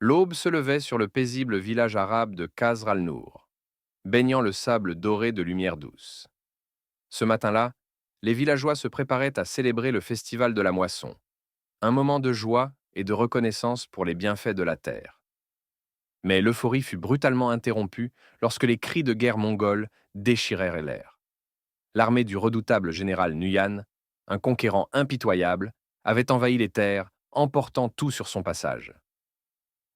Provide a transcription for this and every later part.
L'aube se levait sur le paisible village arabe de Kasr al-Nour, baignant le sable doré de lumière douce. Ce matin-là, les villageois se préparaient à célébrer le festival de la moisson, un moment de joie et de reconnaissance pour les bienfaits de la terre. Mais l'euphorie fut brutalement interrompue lorsque les cris de guerre mongols déchirèrent l'air. L'armée du redoutable général Nuyan, un conquérant impitoyable, avait envahi les terres, emportant tout sur son passage.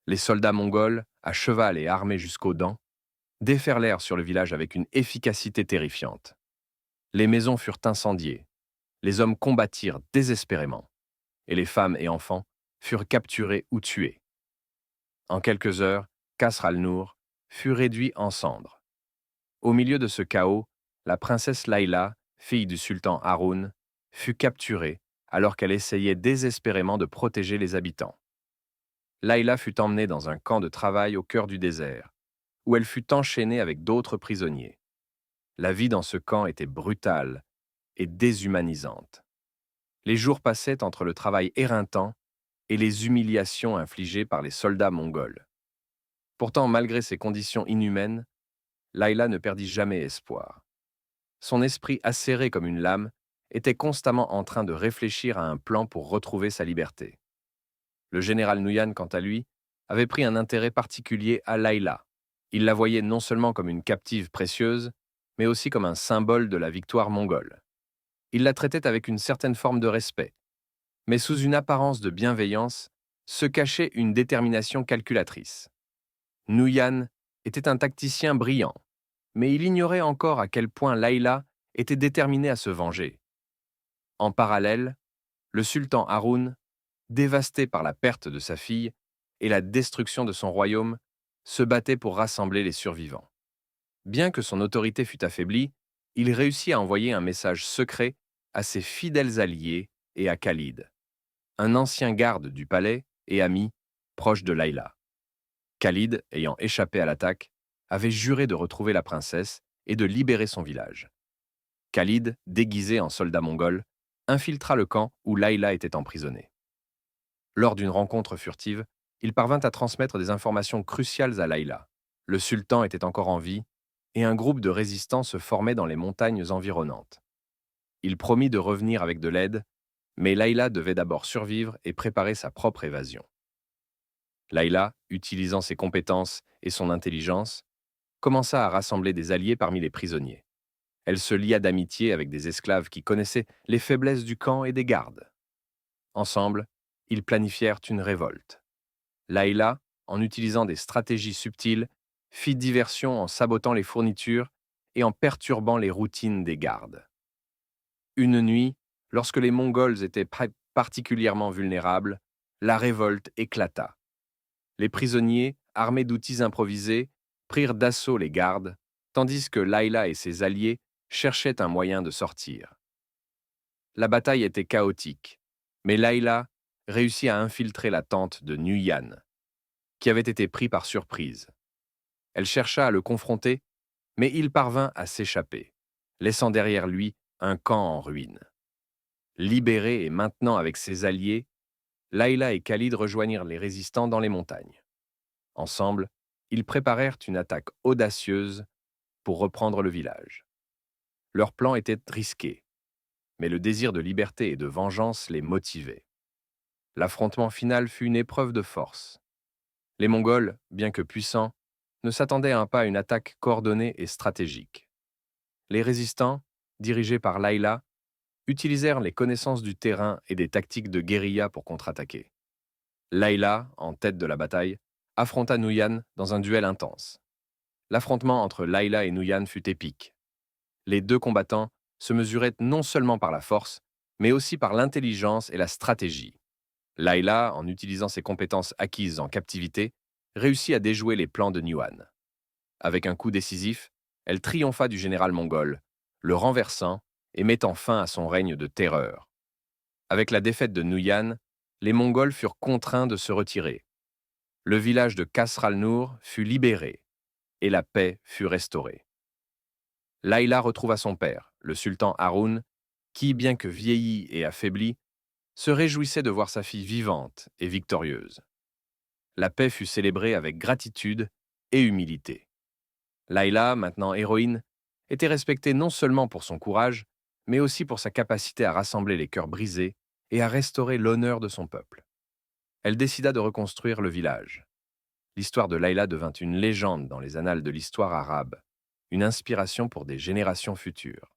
Les soldats mongols, à cheval et armés jusqu'aux dents, déferlèrent sur le village avec une efficacité terrifiante. Les maisons furent incendiées, les hommes combattirent désespérément, et les femmes et enfants furent capturés ou tués. En quelques heures, Kasr al-Nour fut réduit en cendres. Au milieu de ce chaos, la princesse Laïla, fille du sultan Haroun, fut capturée alors qu'elle essayait désespérément de protéger les habitants. Laïla fut emmenée dans un camp de travail au cœur du désert, où elle fut enchaînée avec d'autres prisonniers. La vie dans ce camp était brutale et déshumanisante. Les jours passaient entre le travail éreintant et les humiliations infligées par les soldats mongols. Pourtant, malgré ces conditions inhumaines, Laïla ne perdit jamais espoir. Son esprit acéré comme une lame était constamment en train de réfléchir à un plan pour retrouver sa liberté. Le général Nuyan, quant à lui, avait pris un intérêt particulier à Laïla. Il la voyait non seulement comme une captive précieuse, mais aussi comme un symbole de la victoire mongole. Il la traitait avec une certaine forme de respect, mais sous une apparence de bienveillance se cachait une détermination calculatrice. Nuyan était un tacticien brillant, mais il ignorait encore à quel point Laïla était déterminée à se venger. En parallèle, le sultan Haroun, dévasté par la perte de sa fille et la destruction de son royaume, se battait pour rassembler les survivants. Bien que son autorité fût affaiblie, il réussit à envoyer un message secret à ses fidèles alliés et à Khalid, un ancien garde du palais et ami proche de Laïla. Khalid, ayant échappé à l'attaque, avait juré de retrouver la princesse et de libérer son village. Khalid, déguisé en soldat mongol, infiltra le camp où Laïla était emprisonnée. Lors d'une rencontre furtive, il parvint à transmettre des informations cruciales à Laïla. Le sultan était encore en vie et un groupe de résistants se formait dans les montagnes environnantes. Il promit de revenir avec de l'aide, mais Laïla devait d'abord survivre et préparer sa propre évasion. Laïla, utilisant ses compétences et son intelligence, commença à rassembler des alliés parmi les prisonniers. Elle se lia d'amitié avec des esclaves qui connaissaient les faiblesses du camp et des gardes. Ensemble, ils planifièrent une révolte. Laïla, en utilisant des stratégies subtiles, fit diversion en sabotant les fournitures et en perturbant les routines des gardes. Une nuit, lorsque les Mongols étaient particulièrement vulnérables, la révolte éclata. Les prisonniers, armés d'outils improvisés, prirent d'assaut les gardes, tandis que Laïla et ses alliés cherchaient un moyen de sortir. La bataille était chaotique, mais Laïla réussit à infiltrer la tente de Nuyan, qui avait été pris par surprise. Elle chercha à le confronter, mais il parvint à s'échapper, laissant derrière lui un camp en ruine. Libéré et maintenant avec ses alliés, Laïla et Khalid rejoignirent les résistants dans les montagnes. Ensemble, ils préparèrent une attaque audacieuse pour reprendre le village. Leur plan était risqué, mais le désir de liberté et de vengeance les motivait. L'affrontement final fut une épreuve de force. Les Mongols, bien que puissants, ne s'attendaient pas à une attaque coordonnée et stratégique. Les résistants, dirigés par Laïla, utilisèrent les connaissances du terrain et des tactiques de guérilla pour contre-attaquer. Laïla, en tête de la bataille, affronta Nuyan dans un duel intense. L'affrontement entre Laïla et Nuyan fut épique. Les deux combattants se mesuraient non seulement par la force, mais aussi par l'intelligence et la stratégie. Laïla, en utilisant ses compétences acquises en captivité, réussit à déjouer les plans de Nuyan. Avec un coup décisif, elle triompha du général mongol, le renversant et mettant fin à son règne de terreur. Avec la défaite de Nuyan, les Mongols furent contraints de se retirer. Le village de Kasr al-Nour fut libéré et la paix fut restaurée. Laïla retrouva son père, le sultan Haroun, qui, bien que vieilli et affaibli, se réjouissait de voir sa fille vivante et victorieuse. La paix fut célébrée avec gratitude et humilité. Laïla, maintenant héroïne, était respectée non seulement pour son courage, mais aussi pour sa capacité à rassembler les cœurs brisés et à restaurer l'honneur de son peuple. Elle décida de reconstruire le village. L'histoire de Laïla devint une légende dans les annales de l'histoire arabe, une inspiration pour des générations futures.